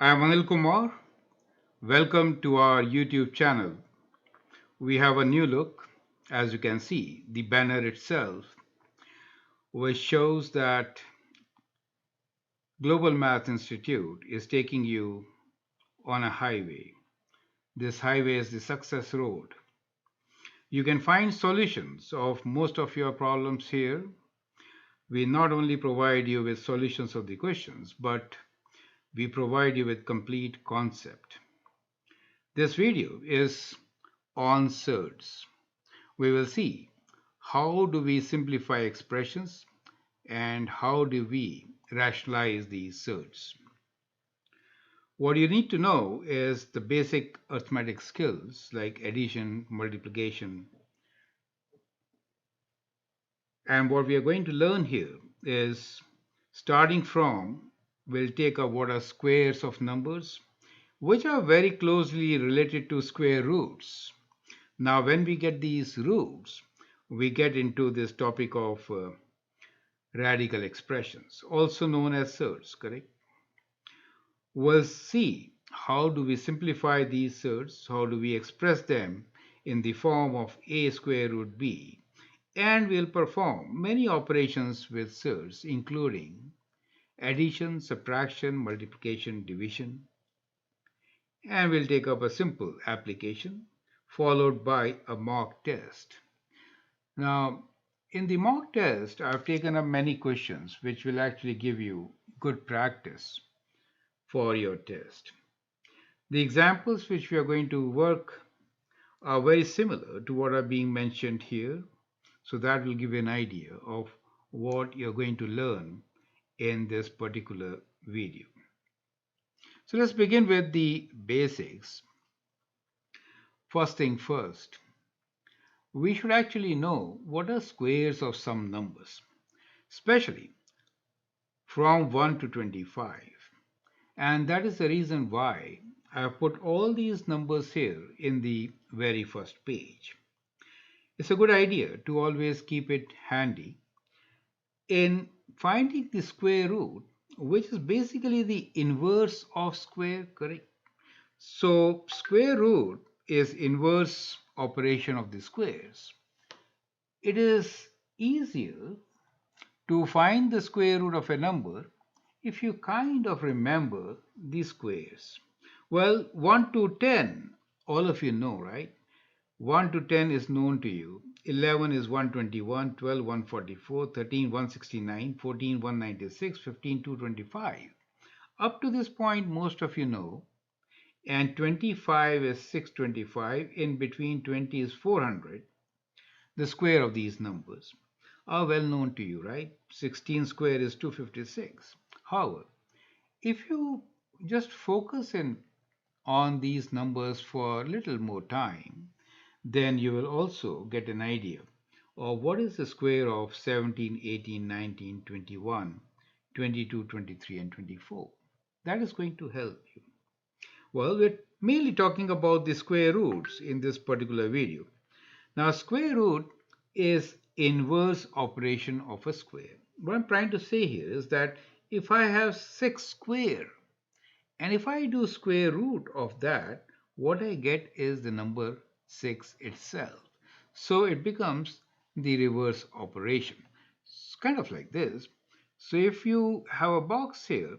I am Anil Kumar. Welcome to our YouTube channel. We have a new look. As you can see, the banner itself, which shows that Global Math Institute is taking you on a highway. This highway is the success road. You can find solutions of most of your problems here. We not only provide you with solutions of the questions, but we provide you with complete concept. This video is on Surds. We will see how do we simplify expressions and how do we rationalize these surds. What you need to know is the basic arithmetic skills like addition, multiplication, and what we are going to learn here is starting from, we'll take up what are squares of numbers, which are very closely related to square roots. Now, when we get these roots, we get into this topic of radical expressions, also known as surds, correct? We'll see how do we simplify these surds, how do we express them in the form of a square root b, and we'll perform many operations with surds, including addition, subtraction, multiplication, division, and we'll take up a simple application followed by a mock test. Now, in the mock test, I've taken up many questions which will actually give you good practice for your test. The examples which we are going to work are very similar to what are being mentioned here, so that will give you an idea of what you're going to learn in this particular video. So let's begin with the basics. First thing first, we should actually know what are squares of some numbers, especially from 1 to 25. And that is the reason why I have put all these numbers here in the very first page. It's a good idea to always keep it handy in finding the square root, which is basically the inverse of square, correct? So square root is inverse operation of the squares. It is easier to find the square root of a number if you kind of remember the squares. Well, 1 to 10, all of you know, right? 1 to 10 is known to you. 11 is 121, 12 144, 13 169, 14 196, 15 225. Up to this point, most of you know. And 25 is 625. In between 20 is 400. The square of these numbers are well known to you, right? 16 square is 256. However, if you just focus in on these numbers for a little more time, then you will also get an idea of what is the square of 17, 18, 19, 21, 22, 23, and 24. That is going to help you. Well, we're mainly talking about the square roots in this particular video. Now, square root is inverse operation of a square. What I'm trying to say here is that if I have 6 square and if I do square root of that, what I get is the number 6 itself. So it becomes the reverse operation. It's kind of like this. So if you have a box here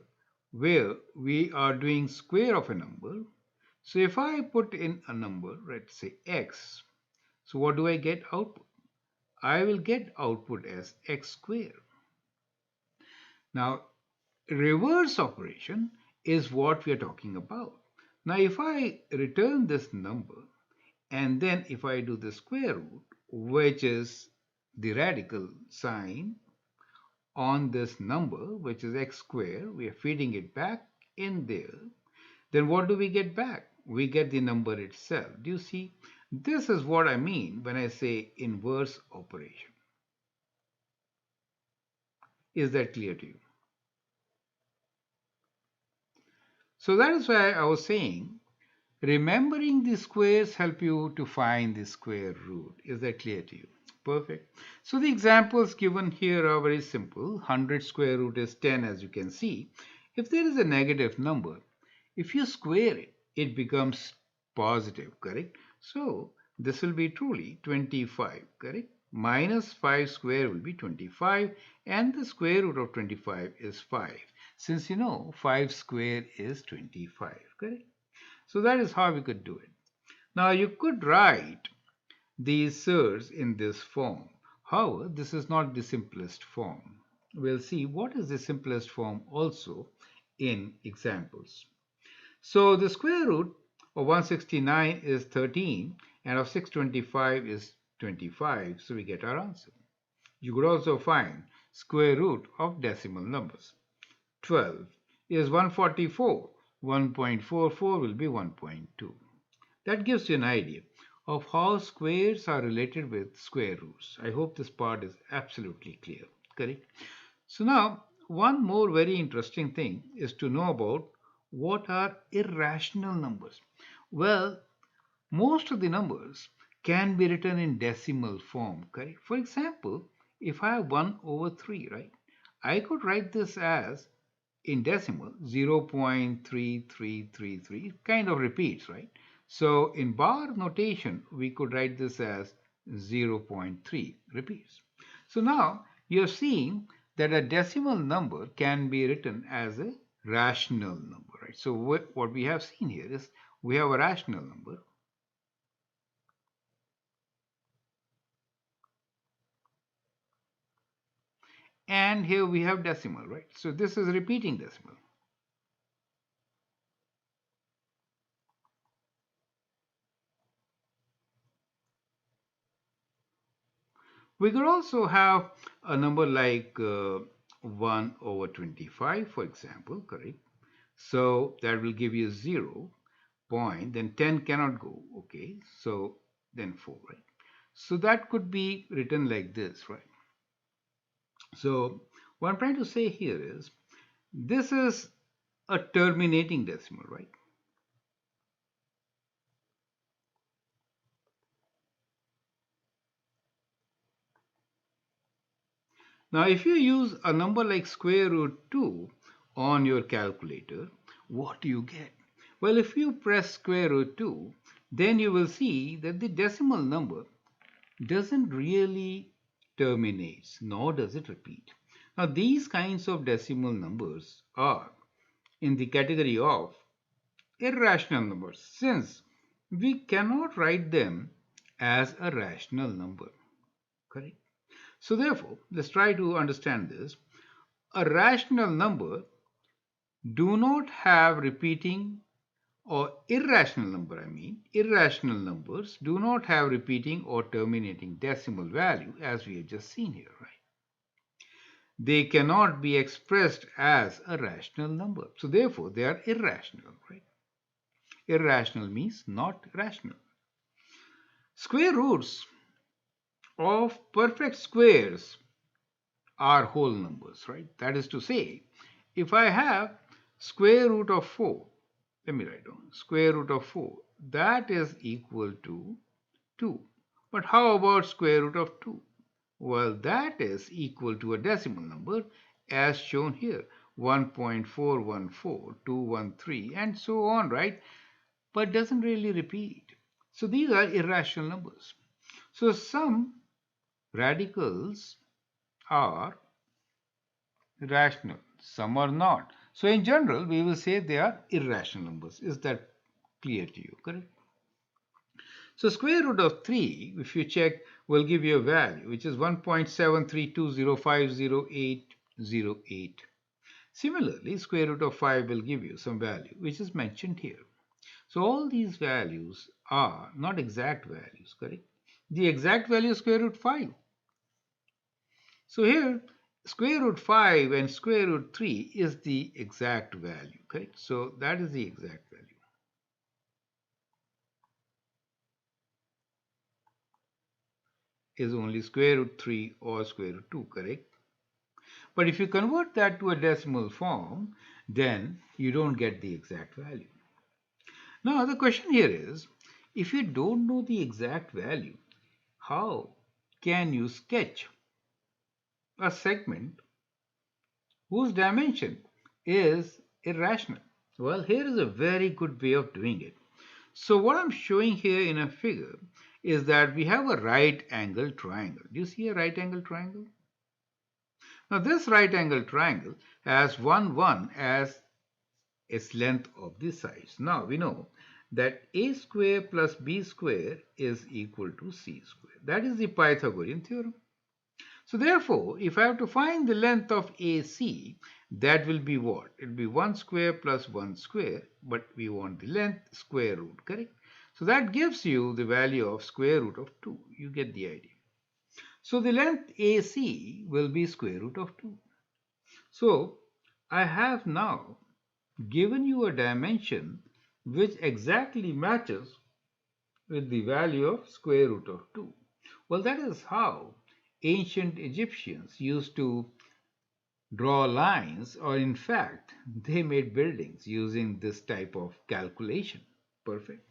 where we are doing square of a number, so if I put in a number, let's say x, so what do I get output? I will get output as x square. Now, reverse operation is what we are talking about. Now, if I return this number and then if I do the square root, which is the radical sign on this number, which is x square, we are feeding it back in there, then what do we get back? We get the number itself. Do you see? This is what I mean when I say inverse operation. Is that clear to you? So that is why I was saying remembering the squares help you to find the square root. Is that clear to you? Perfect. So the examples given here are very simple. 100 square root is 10, as you can see. If there is a negative number, If you square it, it becomes positive, correct? So this will be truly 25, correct? Minus 5 square will be 25, and the square root of 25 is 5. Since you know 5 square is 25, correct? So that is how we could do it. Now you could write these surds in this form. However, this is not the simplest form. We'll see what is the simplest form also in examples. So the square root of 169 is 13 and of 625 is 25. So we get our answer. You could also find square root of decimal numbers. 12 is 144. 1.44 will be 1.2. That gives you an idea of how squares are related with square roots. I hope this part is absolutely clear. Correct? So now, one more very interesting thing is to know about what are irrational numbers. Well, most of the numbers can be written in decimal form, correct? For example, if I have 1 over 3, right, I could write this as in decimal 0.3333. It kind of repeats, right? So in bar notation, we could write this as 0.3 repeats. So now you're seeing that a decimal number can be written as a rational number, right? So what we have seen here is we have a rational number. And here we have decimal, right? So this is repeating decimal. We could also have a number like 1 over 25, for example, correct? So that will give you 0 point, then 10 cannot go, okay? So then 4, right? So that could be written like this, right? So what I'm trying to say here is this is a terminating decimal, right? Now, if you use a number like square root 2 on your calculator, what do you get? Well, if you press square root 2, then you will see that the decimal number doesn't really terminate, nor does it repeat. Now, these kinds of decimal numbers are in the category of irrational numbers, since we cannot write them as a rational number. Correct? So, therefore, let's try to understand this. A rational number do not have repeating or irrational number, I mean, irrational numbers do not have repeating or terminating decimal value as we have just seen here, right? They cannot be expressed as a rational number. So therefore, they are irrational, right? Irrational means not rational. Square roots of perfect squares are whole numbers, right? That is to say, if I have square root of 4, let me write down square root of 4, that is equal to 2. But how about square root of 2? Well, that is equal to a decimal number as shown here 1.414213 and so on, right? But doesn't really repeat. So these are irrational numbers. So some radicals are rational, some are not. So in general, we will say they are irrational numbers. Is that clear to you? Correct? So square root of 3, if you check, will give you a value, which is 1.7320508808. Similarly, square root of 5 will give you some value, which is mentioned here. So all these values are not exact values, correct? The exact value is square root 5. So here, square root 5 and square root 3 is the exact value, correct? So that is the exact value. Is only square root 3 or square root 2, correct? But if you convert that to a decimal form, then you don't get the exact value. Now, the question here is, if you don't know the exact value, how can you sketch a segment whose dimension is irrational? Well, here is a very good way of doing it. So what I'm showing here in a figure is that we have a right angle triangle. Do you see a right angle triangle? Now this right angle triangle has 1 as its length of the sides. Now we know that a square plus b square is equal to c square. That is the Pythagorean theorem. So therefore, if I have to find the length of AC, that will be what? It will be 1 square plus 1 square, but we want the length square root, correct? So that gives you the value of square root of 2. You get the idea. So the length AC will be square root of 2. So I have now given you a dimension which exactly matches with the value of square root of 2. Well, that is how ancient Egyptians used to draw lines, or in fact, they made buildings using this type of calculation. Perfect.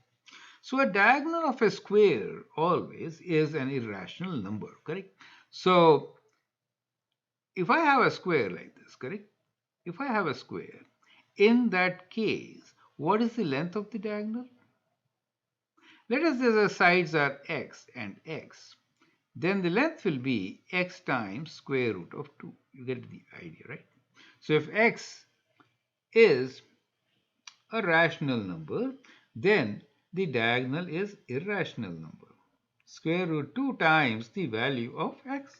So a diagonal of a square always is an irrational number, correct? So if I have a square like this, correct? If I have a square, in that case, what is the length of the diagonal? Let us say the sides are x and x. Then the length will be x times square root of 2. You get the idea, right? So if x is a rational number, then the diagonal is irrational number. Square root 2 times the value of x.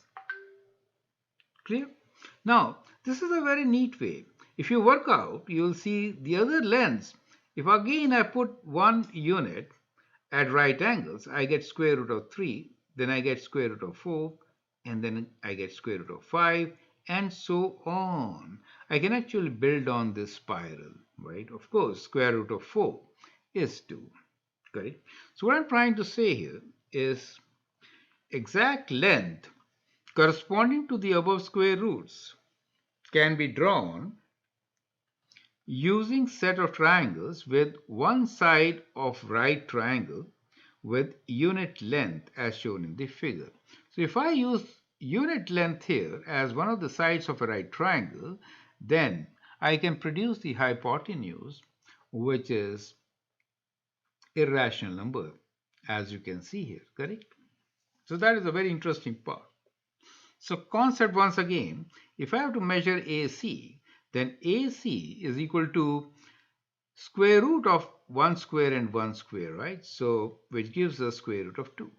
Clear? Now, this is a very neat way. If you work out, you will see the other lengths. If again I put 1 unit at right angles, I get square root of 3, then I get square root of 4, and then I get square root of 5, and so on. I can actually build on this spiral, right? Of course, square root of 4 is 2, correct? So what I'm trying to say here is exact length corresponding to the above square roots can be drawn using set of triangles with one side of right triangle with unit length as shown in the figure. So if I use unit length here as one of the sides of a right triangle, then I can produce the hypotenuse, which is irrational number, as you can see here, correct? So that is a very interesting part. So concept once again, if I have to measure AC, then AC is equal to square root of 1 square and 1 square, right? So which gives us square root of 2.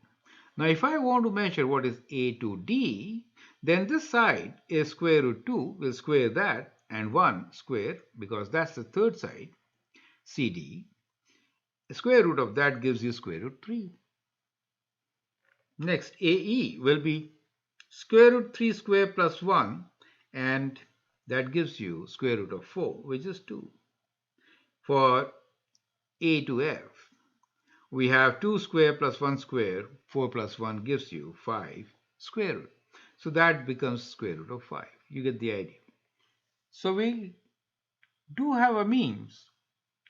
Now if I want to measure what is A to D, then this side is square root 2, will square that, and 1 square, because that's the third side, CD. The square root of that gives you square root 3. Next, AE will be square root 3 square plus 1, and that gives you square root of 4, which is 2. For A to F, we have 2 square plus 1 square, 4 plus 1 gives you 5 square root. So that becomes square root of 5. You get the idea. So we do have a means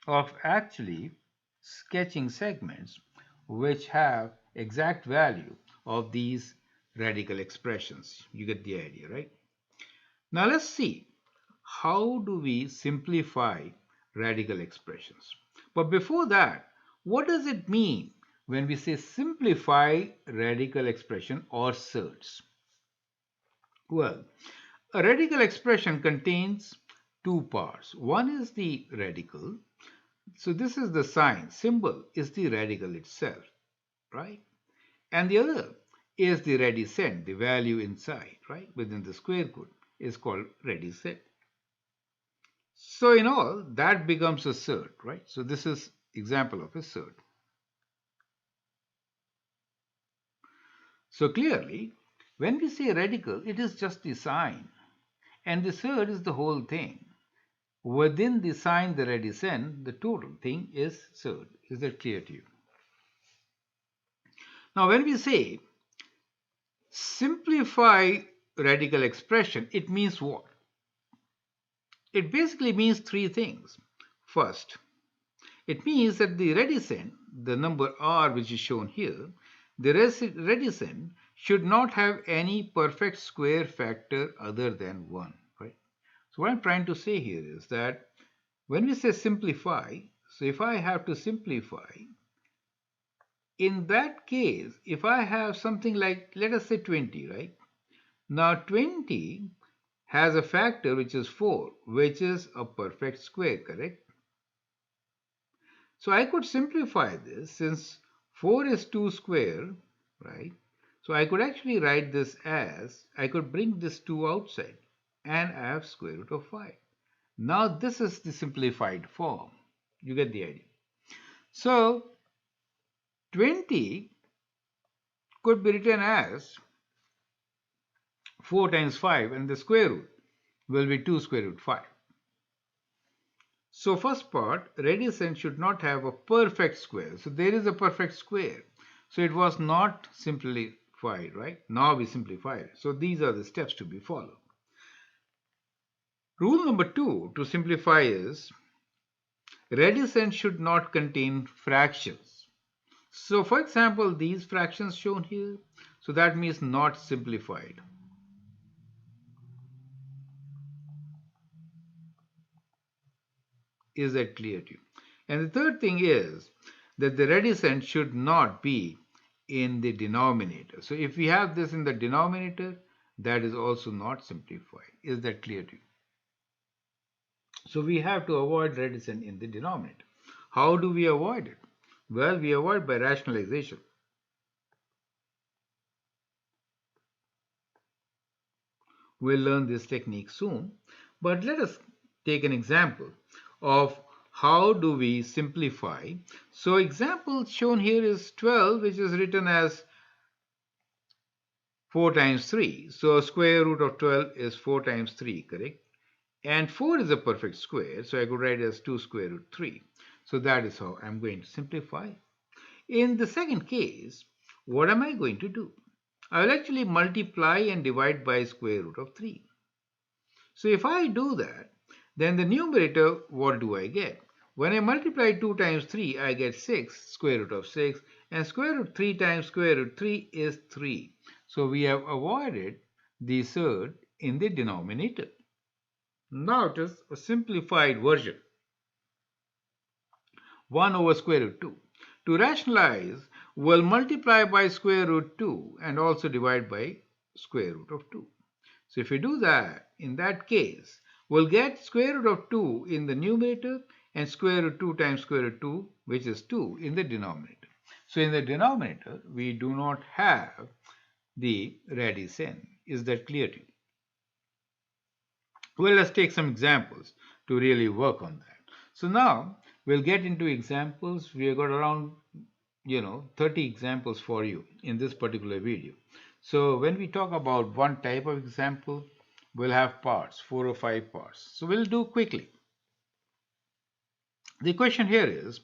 of actually sketching segments which have exact value of these radical expressions. You get the idea, right? Now let's see, how do we simplify radical expressions? But before that, what does it mean when we say simplify radical expression or Surds? Well, a radical expression contains two parts. One is the radical. So this is the sign, symbol is the radical itself, right? And the other is the radicand, the value inside, right? Within the square root is called radicand. So in all, that becomes a surd, right? So this is example of a surd. So clearly, when we say radical, it is just the sign, and the surd is the whole thing. Within the sign, the radicand, the total thing is surd. Is that clear to you? Now, when we say simplify radical expression, it means what? It basically means three things. First, it means that the radicand, the number r which is shown here, the radicand should not have any perfect square factor other than 1. Right? So what I'm trying to say here is that When we say simplify, so if I have to simplify, in that case, if I have something like, let us say 20, right? Now 20 has a factor which is 4, which is a perfect square, correct? So I could simplify this since 4 is 2 square, right? So I could actually write this as, I could bring this 2 outside and I have square root of 5. Now this is the simplified form. You get the idea. So 20 could be written as 4 times 5 and the square root will be 2 square root 5. So first part, radicand should not have a perfect square. So there is a perfect square. So it was not simplified, right? Now we simplify it. So these are the steps to be followed. Rule number 2 to simplify is radicand should not contain fractions. So for example, these fractions shown here, so that means not simplified. Is that clear to you? And the third thing is that the radicand should not be in the denominator. So if we have this in the denominator, that is also not simplified. Is that clear to you? So we have to avoid radicand in the denominator. How do we avoid it? Well, we avoid by rationalization. We'll learn this technique soon, but let us take an example of how do we simplify. So example shown here is 12, which is written as 4 times 3. So square root of 12 is 4 times 3, correct? And 4 is a perfect square, so I could write it as 2 square root 3. So that is how I'm going to simplify. In the second case, what am I going to do? I will actually multiply and divide by square root of 3. So if I do that, then the numerator, what do I get? When I multiply 2 times 3, I get 6, square root of 6, and square root 3 times square root 3 is 3. So we have avoided the surd in the denominator. Now it is a simplified version, 1 over square root 2. To rationalize, we'll multiply by square root 2 and also divide by square root of 2. So if we do that, in that case, we'll get square root of 2 in the numerator and square root 2 times square root 2, which is 2, in the denominator. So in the denominator, we do not have the radicand. Is that clear to you? Well, let's take some examples to really work on that. So now we'll get into examples. We have got around 30 examples for you in this particular video. So when we talk about one type of example, we'll have parts, 4 or 5 parts. So we'll do quickly. The question here is,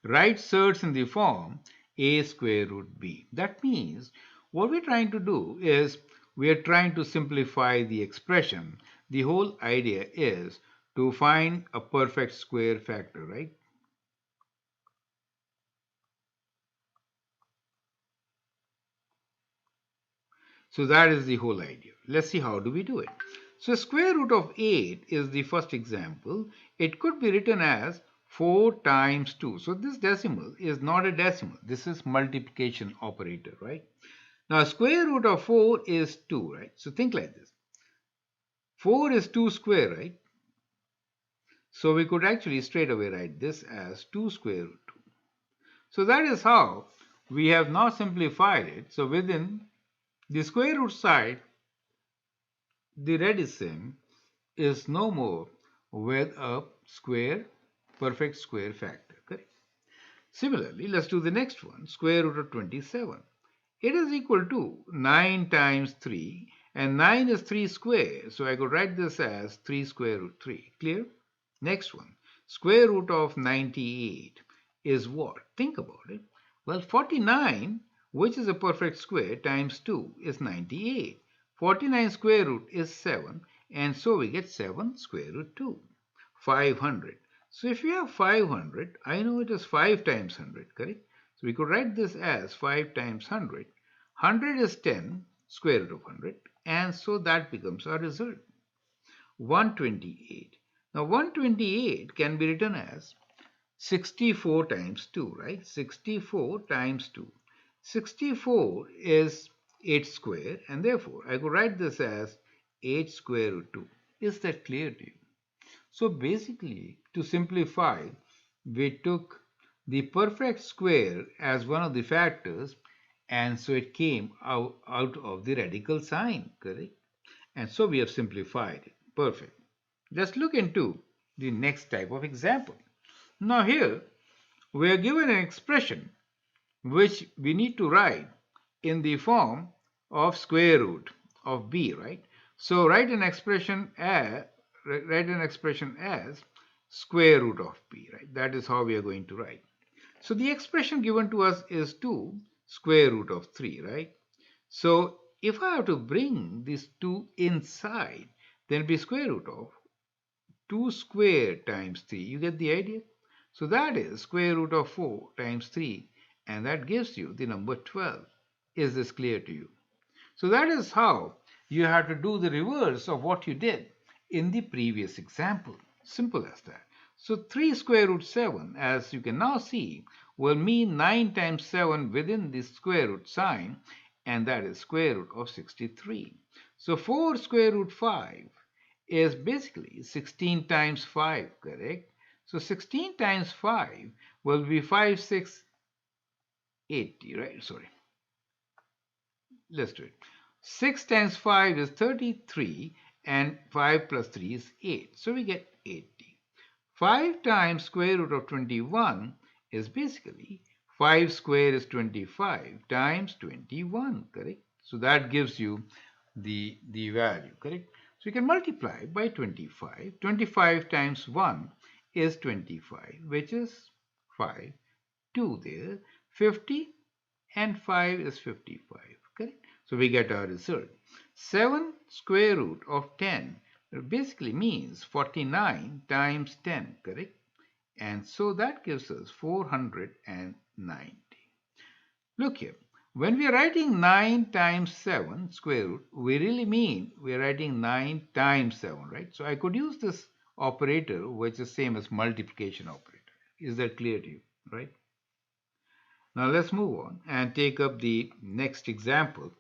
write surds in the form a square root b. That means what we're trying to do is we are trying to simplify the expression. The whole idea is to find a perfect square factor, right? So that is the whole idea. Let's see how do we do it. So square root of 8 is the first example. It could be written as 4 times 2. So this decimal is not a decimal. This is multiplication operator, right? Now square root of 4 is 2, right? So think like this. 4 is 2 square, right? So we could actually straight away write this as 2 square root 2. So that is how we have now simplified it. So within the square root side, the radicand is no more with a square, perfect square factor. Correct? Similarly, let's do the next one, square root of 27. It is equal to 9 times 3, and 9 is 3 square, so I could write this as 3 square root 3. Clear? Next one, square root of 98 is what? Think about it. Well, 49, which is a perfect square, times 2 is 98. 49 square root is 7, and so we get 7 square root 2. 500. So if we have 500, I know it is 5 times 100, correct? So we could write this as 5 times 100. 100 is 10 square root of 100, and so that becomes our result. 128. Now 128 can be written as 64 times 2, right? 64 times 2. 64 is 8 square, and therefore I could write this as 8 square root 2. Is that clear to you? So basically, to simplify, we took the perfect square as one of the factors, and so it came out of the radical sign, correct? And so we have simplified it. Perfect. Let's look into the next type of example. Now here, we are given an expression which we need to write in the form of square root of b, right? So write an expression as square root of b, right? That is how we are going to write. So the expression given to us is 2 square root of 3, right? So if I have to bring these 2 inside, then it'll be square root of 2 squared times 3. You get the idea? So that is square root of 4 times 3, and that gives you the number 12. Is this clear to you? So that is how you have to do the reverse of what you did in the previous example. Simple as that. So 3 square root 7, as you can now see, will mean 9 times 7 within the square root sign, and that is square root of 63. So 4 square root 5 is basically 16 times 5, correct? So 16 times 5 will be 5680, right? Sorry. Let's do it. 6 times 5 is 33, and 5 plus 3 is 8. So we get 80. 5 times square root of 21 is basically 5 square is 25 times 21, correct? So that gives you the value, correct? So you can multiply by 25. 25 times 1 is 25, which is 5. 2 there. 50 and 5 is 55, correct? So we get our result. 7 square root of 10 basically means 49 times 10, correct? And so that gives us 490. Look here. When we are writing 9 times 7 square root, we really mean we are writing 9 times 7, right? So I could use this operator, which is same as multiplication operator. Is that clear to you, right? Now let's move on and take up the next example.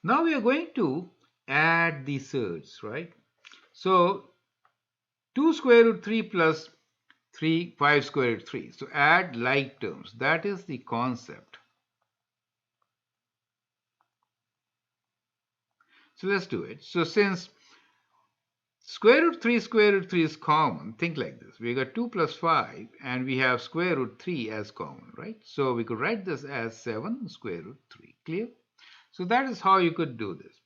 Now we are going to add the surds, right? So 2 square root 3 plus 3, 5 square root 3. So add like terms. That is the concept. So let's do it. So since square root 3 is common, think like this. We got 2 plus 5 and we have square root 3 as common, right? So we could write this as 7 square root 3. Clear? So that is how you could do this.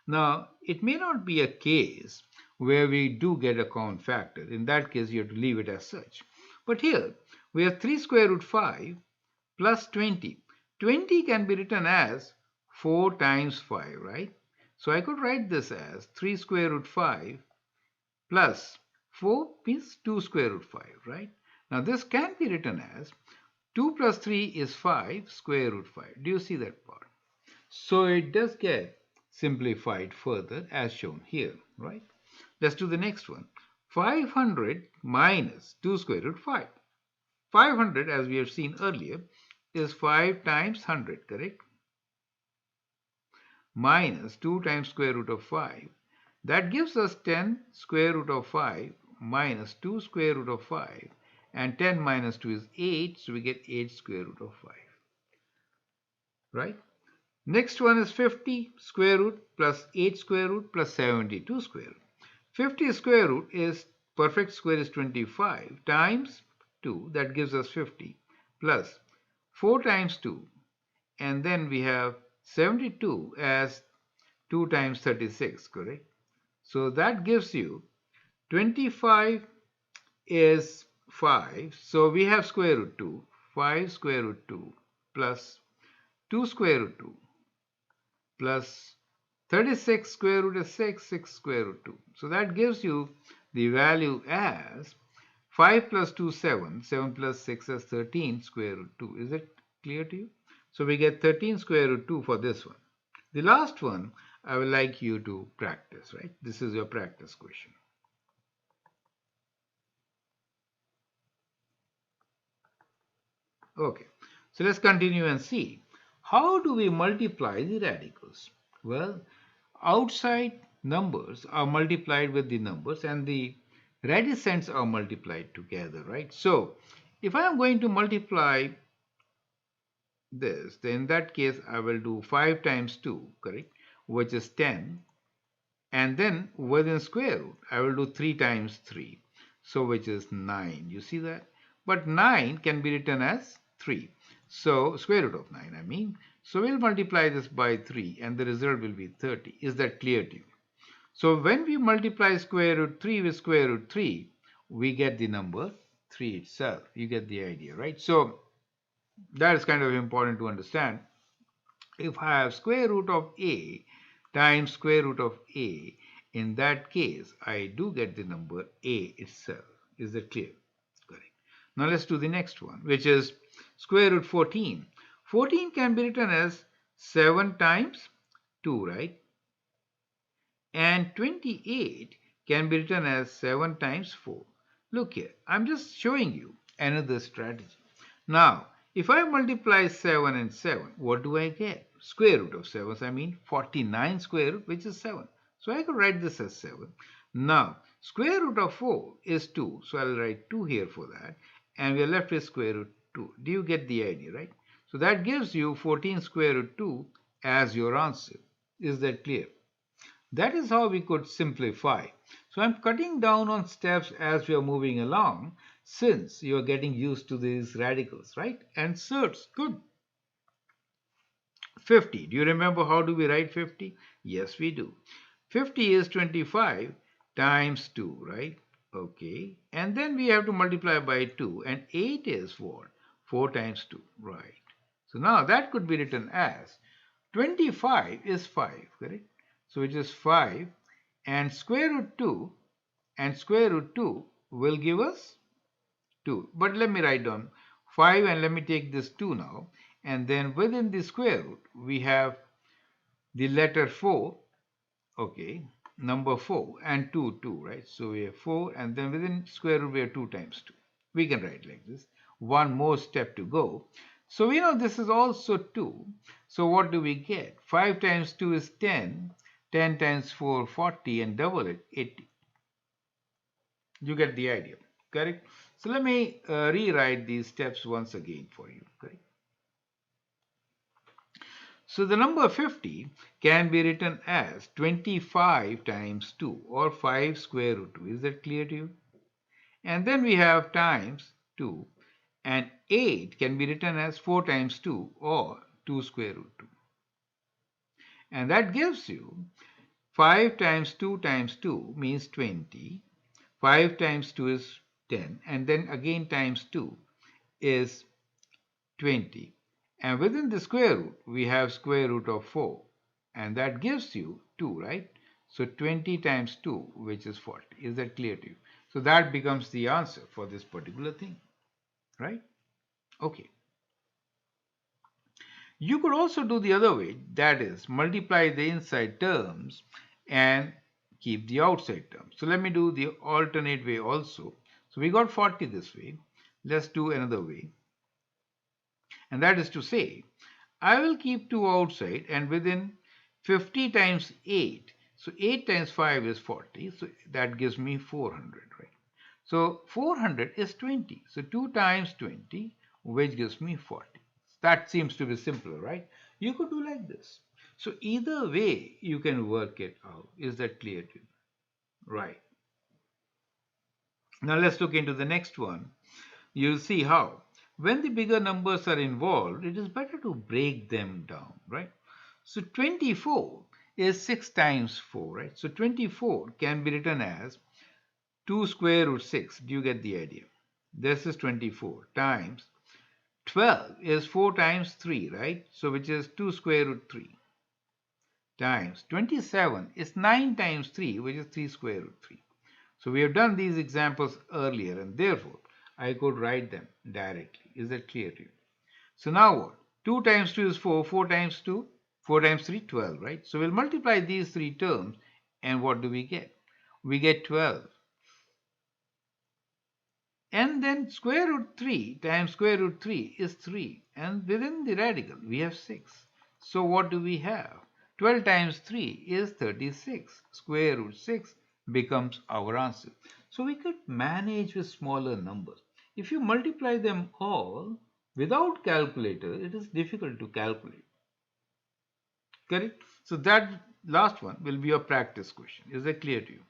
Now, it may not be a case where we do get a common factor. In that case, you have to leave it as such. But here, we have 3 square root 5 plus 20. 20 can be written as 4 times 5, right? So I could write this as 3 square root 5 plus 4 means 2 square root 5, right? Now this can be written as 2 plus 3 is 5 square root 5. Do you see that part? So it does get simplified further as shown here, right? Let's do the next one. 500 minus 2 square root 5. 500, as we have seen earlier, is 5 times 100, correct? Minus 2 times square root of 5. That gives us 10 square root of 5 minus 2 square root of 5. And 10 minus 2 is 8, so we get 8 square root of 5. Right? Next one is 50 square root plus 8 square root plus 72 square root. 50 square root is perfect square is 25 times 2, that gives us 50, plus 4 times 2, and then we have 72 as 2 times 36, correct? So that gives you 25 is 5, so we have square root 2, 5 square root 2 plus 2 square root 2 plus 36 square root is 6, 6 square root 2. So that gives you the value as 5 plus 2, 7, 7 plus 6 is 13 square root 2. Is it clear to you? So we get 13 square root 2 for this one. The last one, I would like you to practice, right? This is your practice question. Okay, so let's continue and see. How do we multiply the radicals? Well, outside numbers are multiplied with the numbers and the radicents are multiplied together, right? So, if I am going to multiply this, then in that case I will do 5 times 2, correct? Which is 10. And then within square root, I will do 3 times 3. So which is 9. You see that? But 9 can be written as 3. So square root of 9, I mean. So we'll multiply this by 3 and the result will be 30. Is that clear to you? So when we multiply square root 3 with square root 3, we get the number 3 itself. You get the idea, right? So that is kind of important to understand. If I have square root of a times square root of a, in that case, I do get the number a itself. Is that clear? Correct. Now let's do the next one, which is square root 14. 14 can be written as 7 times 2, right? And 28 can be written as 7 times 4. Look here, I'm just showing you another strategy. Now, if I multiply 7 and 7, what do I get? Square root of 7, I mean 49 square root, which is 7. So I could write this as 7. Now, square root of 4 is 2, so I'll write 2 here for that. And we are left with square root 2. Do you get the idea, right? So that gives you 14 square root 2 as your answer. Is that clear? That is how we could simplify. So I'm cutting down on steps as we are moving along since you are getting used to these radicals, right? And Surds, good. 50. Do you remember how do we write 50? Yes, we do. 50 is 25 times 2, right? Okay. And then we have to multiply by 2. And 8 is what? 4 times 2, right? So now that could be written as 25 is 5, correct? So it is 5 and square root 2 and square root 2 will give us 2. But let me write down 5 and let me take this 2 now. And then within the square root, we have the letter 4, okay, number 4 and 2, 2, right? So we have 4 and then within square root, we have 2 times 2. We can write like this. One more step to go. So we know this is also 2. So what do we get? 5 times 2 is 10. 10 times 4, 40 and double it, 80. You get the idea, correct? So let me rewrite these steps once again for you, correct? So the number 50 can be written as 25 times 2 or 5 square root 2. Is that clear to you? And then we have times 2 and 8 can be written as 4 times 2 or 2 square root 2. And that gives you 5 times 2 times 2 means 20. 5 times 2 is 10 and then again times 2 is 20. And within the square root, we have square root of 4. And that gives you 2, right? So 20 times 2, which is 40. Is that clear to you? So that becomes the answer for this particular thing, right? Okay. You could also do the other way, that is, multiply the inside terms and keep the outside terms. So let me do the alternate way also. So we got 40 this way. Let's do another way. And that is to say, I will keep 2 outside and within 50 times 8. So 8 times 5 is 40. So that gives me 400, right? So 400 is 20. So 2 times 20, which gives me 40. That seems to be simpler, right? You could do like this. So either way, you can work it out. Is that clear to you? Right. Now let's look into the next one. You'll see how. When the bigger numbers are involved, it is better to break them down, right? So 24 is 6 times 4, right? So 24 can be written as 2 square root 6. Do you get the idea? This is 24 times 12 is 4 times 3, right? So which is 2 square root 3 times 27 is 9 times 3, which is 3 square root 3. So we have done these examples earlier and therefore I could write them directly. Is that clear to you? So now what? 2 times 2 is 4, 4 times 2, 4 times 3, 12, right? So we'll multiply these three terms and what do we get? We get 12. And then square root 3 times square root 3 is 3. And within the radical, we have 6. So what do we have? 12 times 3 is 36. Square root 6 becomes our answer. So we could manage with smaller numbers. If you multiply them all without calculator, it is difficult to calculate. Correct? So that last one will be a practice question. Is that clear to you?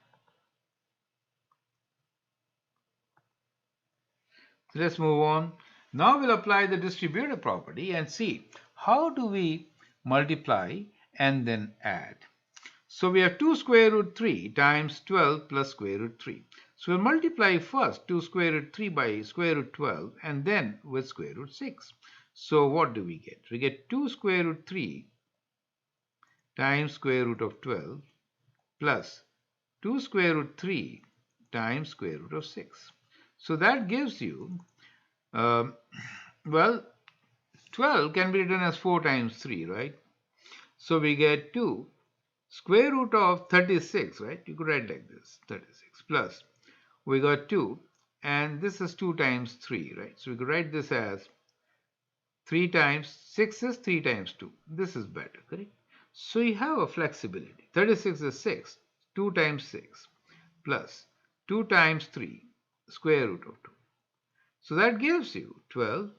So let's move on. Now we'll apply the distributive property and see how do we multiply and then add. So we have 2 square root 3 times 12 plus square root 3. So we'll multiply first 2 square root 3 by square root 12 and then with square root 6. So what do we get? We get 2 square root 3 times square root of 12 plus 2 square root 3 times square root of 6. So that gives you, well, 12 can be written as 4 times 3, right? So we get 2 square root of 36, right? You could write like this, 36 plus. We got 2, and this is 2 times 3, right? So we could write this as 3 times 6 is 3 times 2. This is better, correct? So you have a flexibility. 36 is 6, 2 times 6 plus 2 times 3, square root of 2. So that gives you 12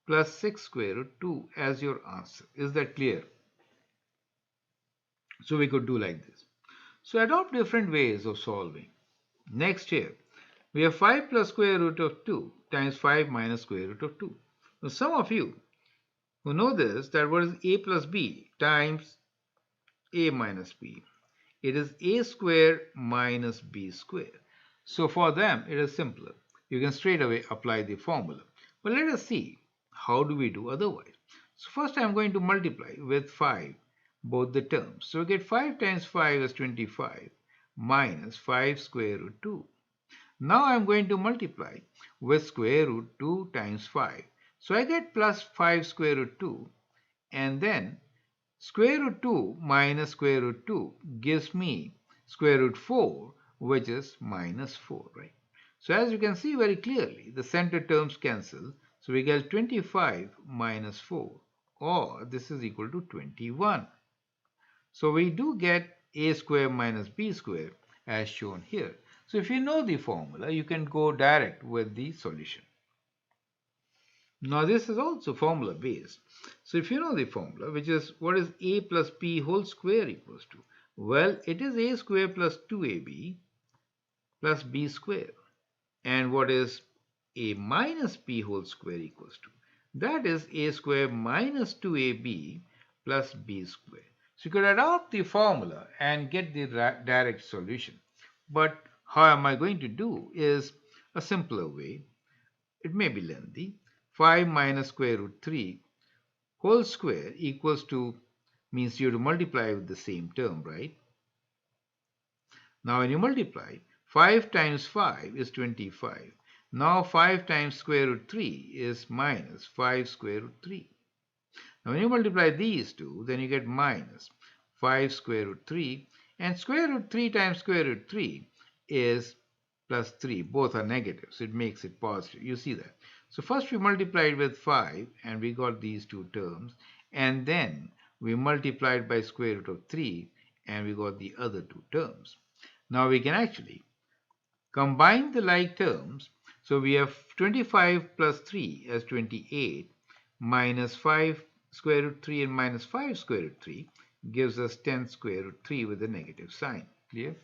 plus 6 square root 2 as your answer. Is that clear? So we could do like this. So adopt different ways of solving. Next here, we have 5 plus square root of 2 times 5 minus square root of 2. Now some of you who know this, that what is a plus b times a minus b? It is a square minus b square. So for them, it is simpler. You can straight away apply the formula. But let us see how do we do otherwise. So first I'm going to multiply with 5 both the terms. So we get 5 times 5 is 25 minus 5 square root 2. Now I'm going to multiply with square root 2 times 5. So I get plus 5 square root 2, and then square root 2 minus square root 2 gives me square root 4, which is minus 4, right? So as you can see very clearly, the center terms cancel. So we get 25 minus 4, or this is equal to 21. So we do get a square minus b square as shown here. So if you know the formula, you can go direct with the solution. Now this is also formula based. So if you know the formula, which is what is a plus b whole square equals to? Well, it is a square plus 2ab plus b square. And what is a minus b whole square equals to? That is a square minus 2ab plus b square. So you could adopt the formula and get the direct solution. But how am I going to do is a simpler way. It may be lengthy. 5 minus square root 3 whole square equals to, means you have to multiply with the same term, right? Now when you multiply, 5 times 5 is 25. Now 5 times square root 3 is minus 5 square root 3. Now when you multiply these two, then you get minus 5 square root 3, and square root 3 times square root 3 is plus 3. Both are negative, so it makes it positive. You see that. So first we multiplied with 5 and we got these two terms, and then we multiplied by square root of 3 and we got the other two terms. Now we can actually combine the like terms. So we have 25 plus 3 as 28 minus 5 square root 3 and minus 5 square root 3 gives us 10 square root 3 with a negative sign. Clear?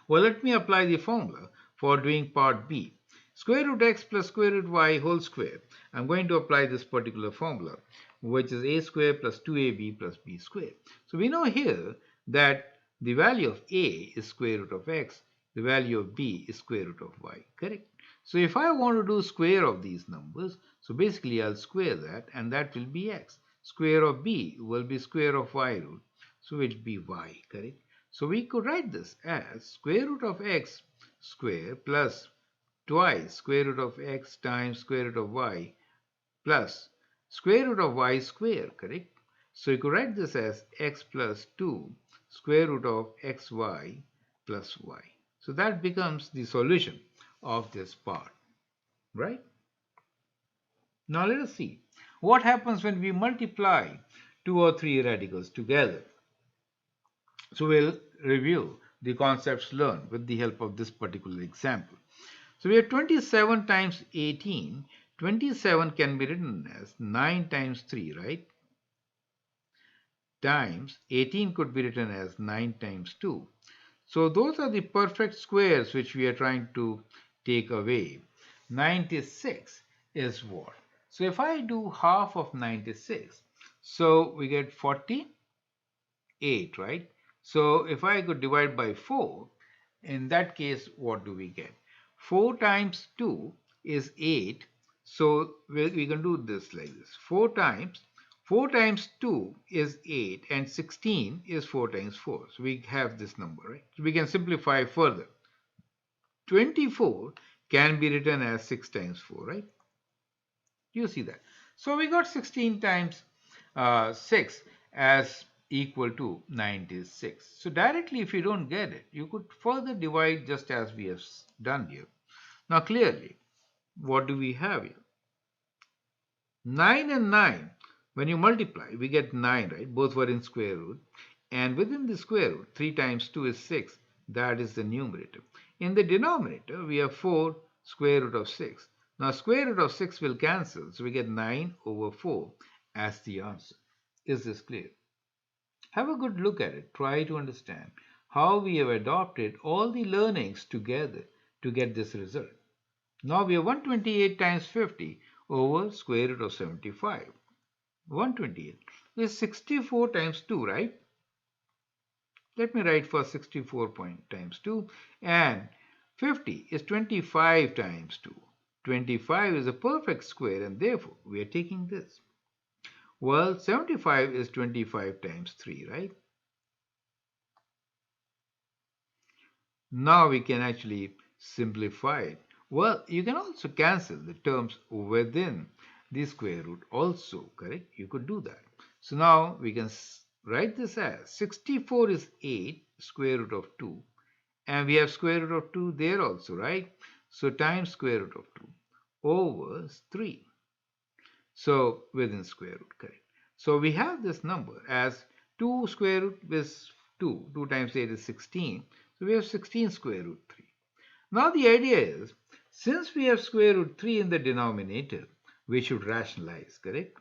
Well, let me apply the formula for doing part B. Square root x plus square root y whole square. I'm going to apply this particular formula, which is a square plus 2ab plus b square. So we know here that the value of a is square root of x, the value of b is square root of y, correct? So if I want to do square of these numbers, so basically I'll square that, and that will be x. Square of b will be square of y root, so it will be y, correct? So we could write this as square root of x square plus twice square root of x times square root of y plus square root of y square, correct? So you could write this as x plus 2 square root of xy plus y. So that becomes the solution of this part, right? Now let us see what happens when we multiply two or three radicals together. So we'll review the concepts learned with the help of this particular example. So we have 27 times 18. 27 can be written as 9 times 3, right? Times 18 could be written as 9 times 2. So those are the perfect squares which we are trying to take away. 96 is what? So if I do half of 96, so we get 48, right? So if I could divide by 4, in that case, what do we get? 4 times 2 is 8. So we can do this like this. 4 times 2 is 8 and 16 is 4 times 4. So we have this number, right? So we can simplify further. 24 can be written as 6 times 4, right? You see that. So we got 16 times 6 as equal to 96. So directly, if you don't get it, you could further divide just as we have done here. Now clearly, what do we have here? 9 and 9, when you multiply, we get 9, right? Both were in square root. And within the square root, 3 times 2 is 6. That is the numerator. In the denominator, we have 4 square root of 6. Now, square root of 6 will cancel, so we get 9 over 4 as the answer. Is this clear? Have a good look at it. Try to understand how we have adopted all the learnings together to get this result. Now we have 128 times 50 over square root of 75. 128 is 64 times 2, right? Let me write for 64 times 2, and 50 is 25 times 2. 25 is a perfect square, and therefore we are taking this. Well, 75 is 25 times 3, right? Now we can actually simplify it. Well, you can also cancel the terms within the square root also, correct? You could do that. So now we can write this as 64 is 8 square root of 2, and we have square root of 2 there also, right? So times square root of 2 over 3. So within square root, correct? So we have this number as 2 square root is 2. 2 times 8 is 16. So we have 16 square root 3. Now the idea is, since we have square root 3 in the denominator, we should rationalize, correct?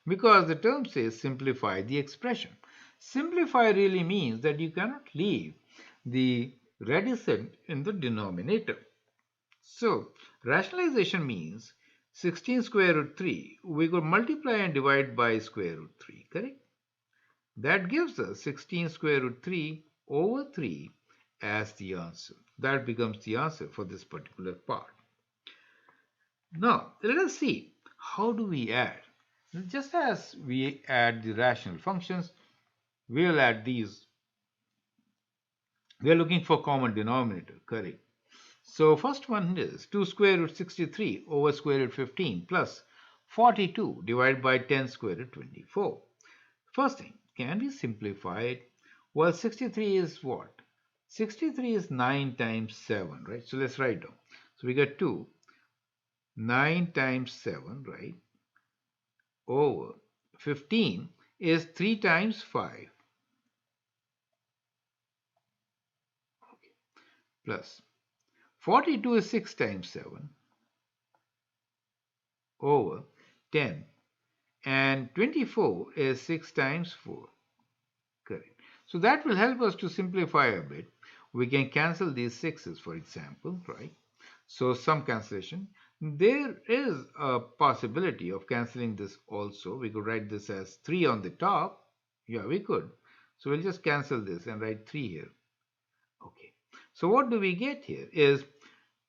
Because the term says simplify the expression. Simplify really means that you cannot leave the reticent in the denominator. So rationalization means 16 square root 3, we could multiply and divide by square root 3, correct? That gives us 16 square root 3 over 3 as the answer. That becomes the answer for this particular part. Now, let us see, how do we add? Just as we add the rational functions, we'll add these. We are looking for common denominator, correct? So first one is 2 square root 63 over square root 15 plus 42 divided by 10 square root 24. First thing, can we simplify it? Well, 63 is what? 63 is 9 times 7, right? So let's write down. So we got 2, 9 times 7, right? Over 15 is 3 times 5. Okay. Plus 42 is 6 times 7 over 10. And 24 is 6 times 4. Correct. So that will help us to simplify a bit. We can cancel these 6's, for example, right? So some cancellation. There is a possibility of cancelling this also. We could write this as 3 on the top. Yeah, we could. So we'll just cancel this and write 3 here. Okay. So what do we get here is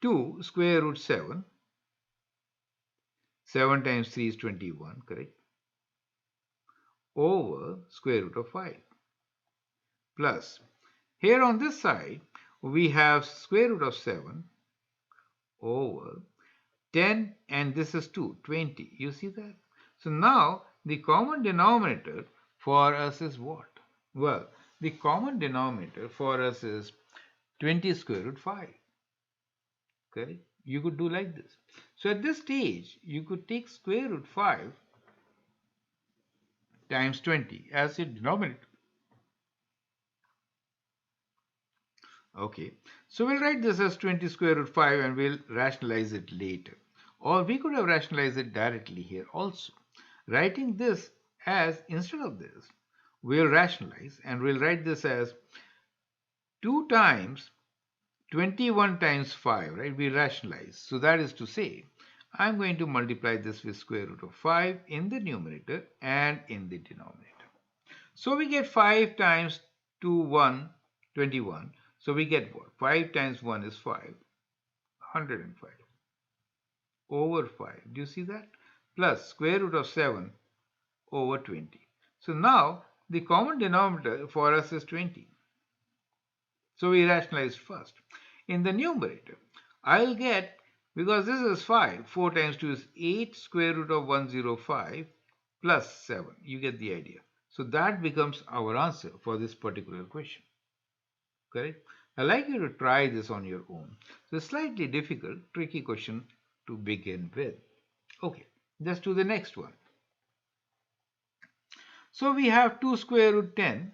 2 square root 7. 7 times 3 is 21, correct? Over square root of 5. Plus, here on this side, we have square root of 7 over 10, and this is 2, 20. You see that? So now the common denominator for us is what? Well, the common denominator for us is 20 square root 5. Correct? You could do like this. So at this stage, you could take square root 5 times 20 as your denominator. Okay, so we'll write this as 20 square root 5 and we'll rationalize it later. Or we could have rationalized it directly here also. Writing this as, instead of this, we'll rationalize and we'll write this as 2 times 21 times 5, right? We rationalize. So that is to say, I'm going to multiply this with square root of 5 in the numerator and in the denominator. So we get 5 times 2, 1, 21. So we get what? 5 times 1 is 5, 105 over 5. Do you see that? Plus square root of 7 over 20. So now the common denominator for us is 20. So we rationalize first. In the numerator, I'll get, because this is 5, 4 times 2 is 8, square root of 105 plus 7. You get the idea. So that becomes our answer for this particular question. Correct? I'd like you to try this on your own. It's a slightly difficult, tricky question to begin with. Okay, let's do the next one. So we have 2 square root 10.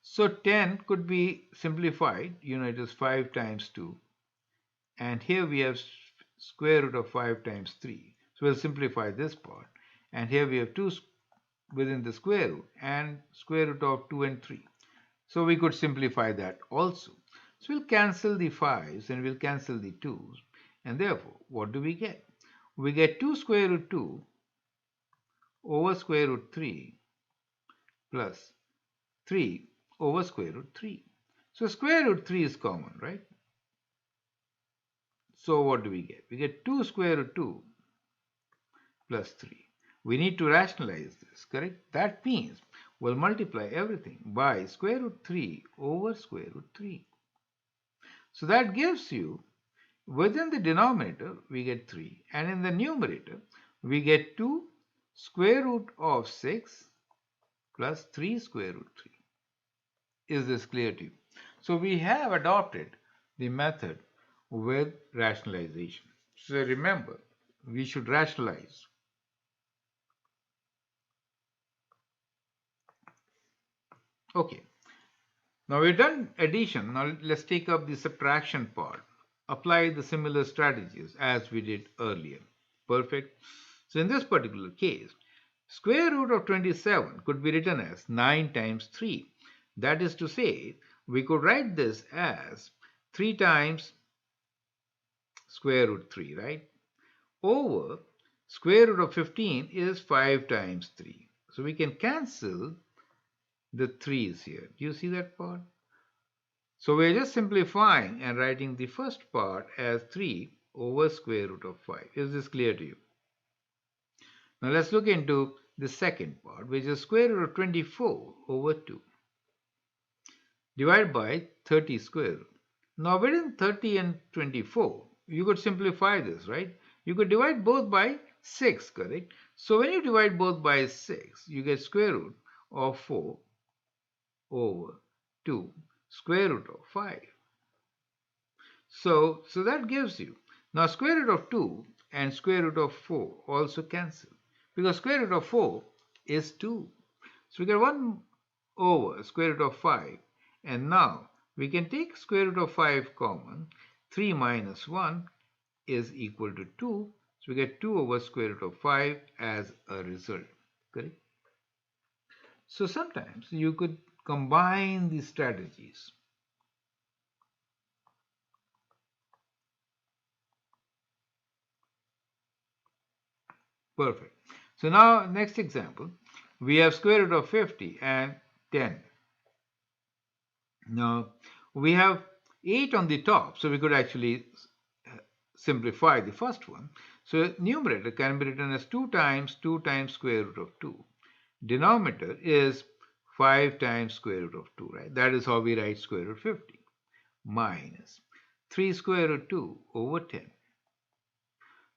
So 10 could be simplified. It is 5 times 2. And here we have square root of 5 times 3. So we'll simplify this part. And here we have 2 within the square root and square root of 2 and 3. So we could simplify that also. So we'll cancel the 5s and we'll cancel the 2s. And therefore, what do we get? We get 2 square root 2 over square root 3 plus 3 over square root 3. So square root 3 is common, right? So what do we get? We get 2 square root 2 plus 3. We need to rationalize this, correct? That means we'll multiply everything by square root 3 over square root 3. So that gives you, within the denominator, we get 3. And in the numerator, we get 2 square root of 6 plus 3 square root 3. Is this clear to you? So we have adopted the method with rationalization. So remember, we should rationalize. Okay. Now we've done addition. Now let's take up the subtraction part. Apply the similar strategies as we did earlier. Perfect. So in this particular case, square root of 27 could be written as 9 times 3. That is to say, we could write this as 3 times square root 3, right? Over square root of 15 is 5 times 3. So we can cancel the 3's here. Do you see that part? So we're just simplifying and writing the first part as 3 over square root of 5. Is this clear to you? Now let's look into the second part, which is square root of 24 over 2 divided by 30 square root. Now within 30 and 24, you could simplify this, right? You could divide both by 6, correct? So when you divide both by 6, you get square root of 4 over 2 square root of 5. So that gives you. Now square root of 2 and square root of 4 also cancel, because square root of 4 is 2. So we get 1 over square root of 5. And now we can take square root of 5 common. 3 minus 1 is equal to 2. So we get 2 over square root of 5 as a result. Correct? So sometimes you could combine these strategies. Perfect. So now next example, we have square root of 50 and 10. Now we have 8 on the top, so we could actually simplify the first one. So numerator can be written as 2 times square root of 2. Denominator is 5 times square root of 2, right? That is how we write square root 50. Minus 3 square root 2 over 10.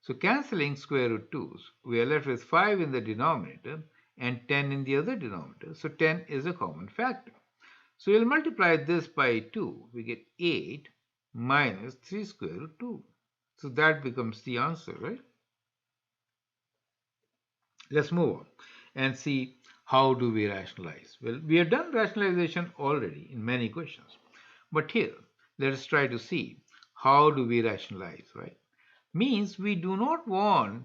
So cancelling square root 2's, we are left with 5 in the denominator and 10 in the other denominator. So 10 is a common factor. So we'll multiply this by 2. We get 8 minus 3 square root 2. So that becomes the answer, right? Let's move on and see how do we rationalize. Well, we have done rationalization already in many questions. But here, let us try to see how do we rationalize, right? Means we do not want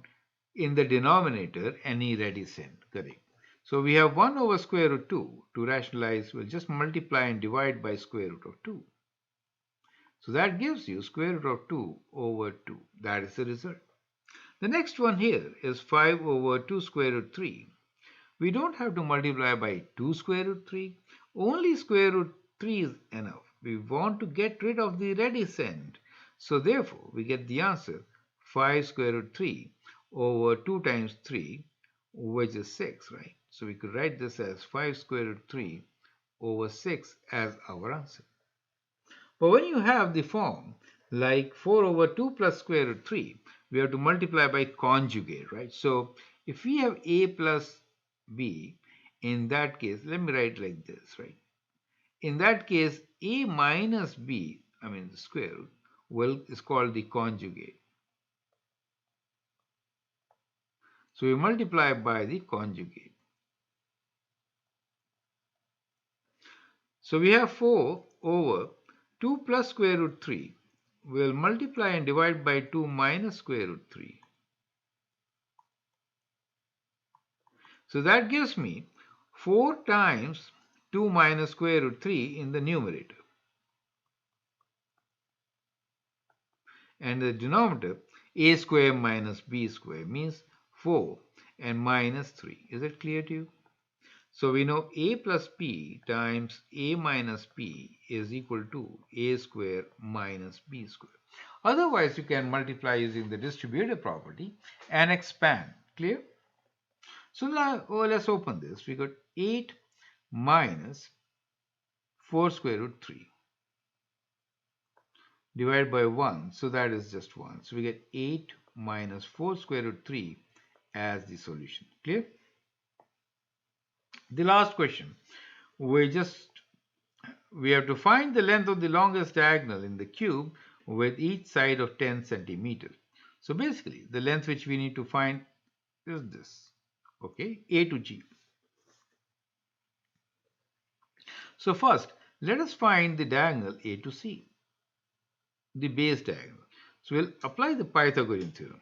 in the denominator any ready cent, correct? So we have 1 over square root 2. To rationalize, we'll just multiply and divide by square root of 2. So that gives you square root of 2 over 2. That is the result. The next one here is 5 over 2 square root 3. We don't have to multiply by 2 square root 3. Only square root 3 is enough. We want to get rid of the reticent. So therefore, we get the answer 5 square root 3 over 2 times 3, which is 6, right? So we could write this as 5 square root 3 over 6 as our answer. But when you have the form like 4 over 2 plus square root 3, we have to multiply by conjugate, right? So if we have a plus b, in that case, let me write like this, right? In that case, a minus b, the square root, is called the conjugate. So we multiply by the conjugate. So we have 4 over 2 plus square root 3. We'll multiply and divide by 2 minus square root 3. So that gives me 4 times 2 minus square root 3 in the numerator. And the denominator, a square minus b square, means 4 and minus 3. Is it clear to you? So we know a plus b times a minus b is equal to a square minus b square. Otherwise, you can multiply using the distributive property and expand. Clear? So now let's open this. We got 8 minus 4 square root 3 divided by 1. So that is just 1. So we get 8 minus 4 square root 3 as the solution. Clear? The last question. We have to find the length of the longest diagonal in the cube with each side of 10 centimeters. So basically, the length which we need to find is this. Okay, A to G. So first, let us find the diagonal A to C, the base diagonal. So we'll apply the Pythagorean theorem.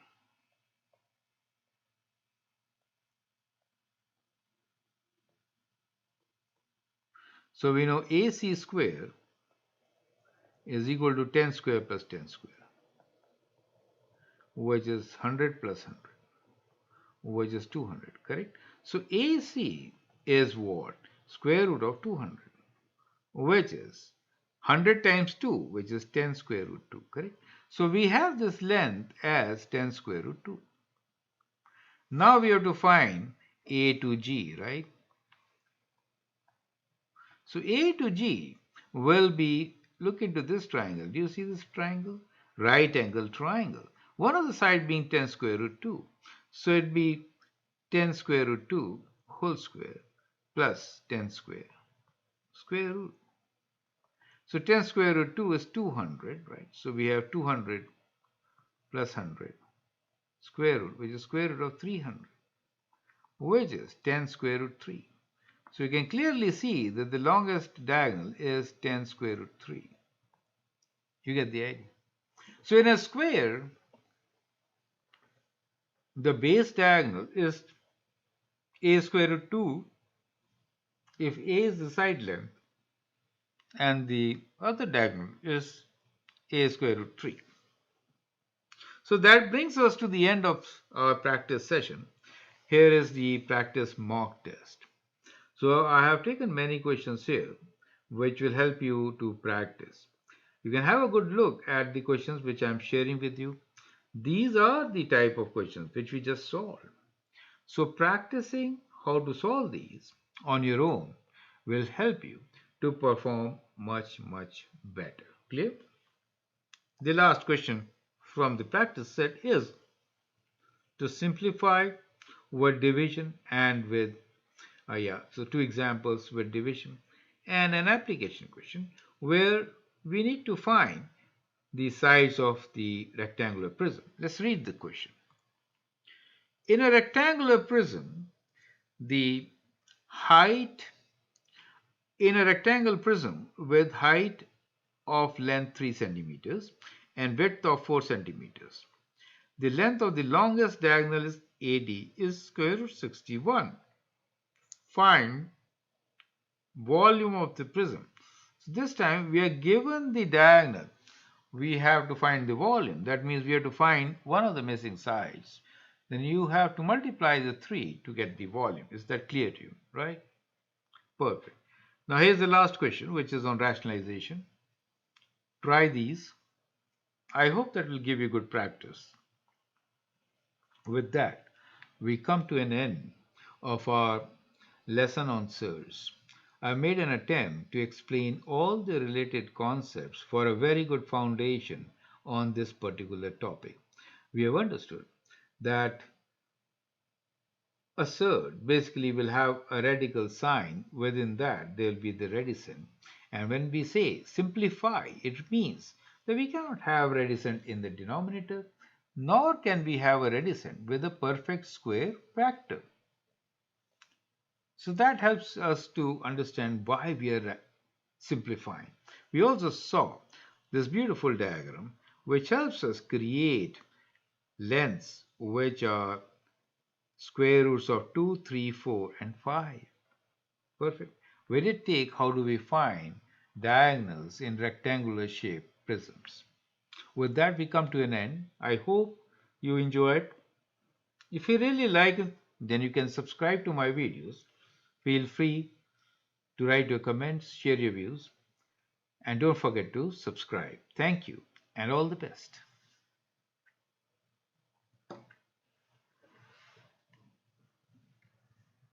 So we know AC square is equal to 10 square plus 10 square, which is 100 plus 100, which is 200, correct? So AC is what? Square root of 200, which is 100 times 2, which is 10 square root 2, correct? So we have this length as 10 square root 2. Now we have to find A to G, right? So A to G will be, look into this triangle. Do you see this triangle? Right angle triangle. One of the side being 10 square root 2. So it'd be 10 square root 2 whole square plus 10 square root. So 10 square root 2 is 200, right? So we have 200 plus 100 square root, which is square root of 300, which is 10 square root 3. So you can clearly see that the longest diagonal is 10 square root 3. You get the idea? So in a square, the base diagonal is a square root 2 if a is the side length, and the other diagonal is a square root 3. So that brings us to the end of our practice session. Here is the practice mock test. So I have taken many questions here which will help you to practice. You can have a good look at the questions which I am sharing with you. These are the type of questions which we just solved. So practicing how to solve these on your own will help you to perform much better. Clear? The last question from the practice set is to simplify with division and with so two examples with division and an application question where we need to find the sides of the rectangular prism. Let's read the question. In a rectangular prism, the height in a rectangle prism with height of length 3 centimeters and width of 4 centimeters. The length of the longest diagonal is AD is square root 61. Find volume of the prism. So this time we are given the diagonal. We have to find the volume. That means we have to find one of the missing sides. Then you have to multiply the 3 to get the volume. Is that clear to you, right? Perfect. Now here's the last question, which is on rationalization. Try these. I hope that will give you good practice. With that, we come to an end of our lesson on Surds. I made an attempt to explain all the related concepts for a very good foundation on this particular topic. We have understood that a surd basically will have a radical sign. Within that, there will be the radicand. And when we say simplify, it means that we cannot have radicand in the denominator, nor can we have a radicand with a perfect square factor. So that helps us to understand why we are simplifying. We also saw this beautiful diagram which helps us create lengths which are square roots of 2, 3, 4, and 5. Perfect. We did take how do we find diagonals in rectangular shaped prisms. With that, we come to an end. I hope you enjoyed. If you really like it, then you can subscribe to my videos. Feel free to write your comments, share your views, and don't forget to subscribe. Thank you, and all the best.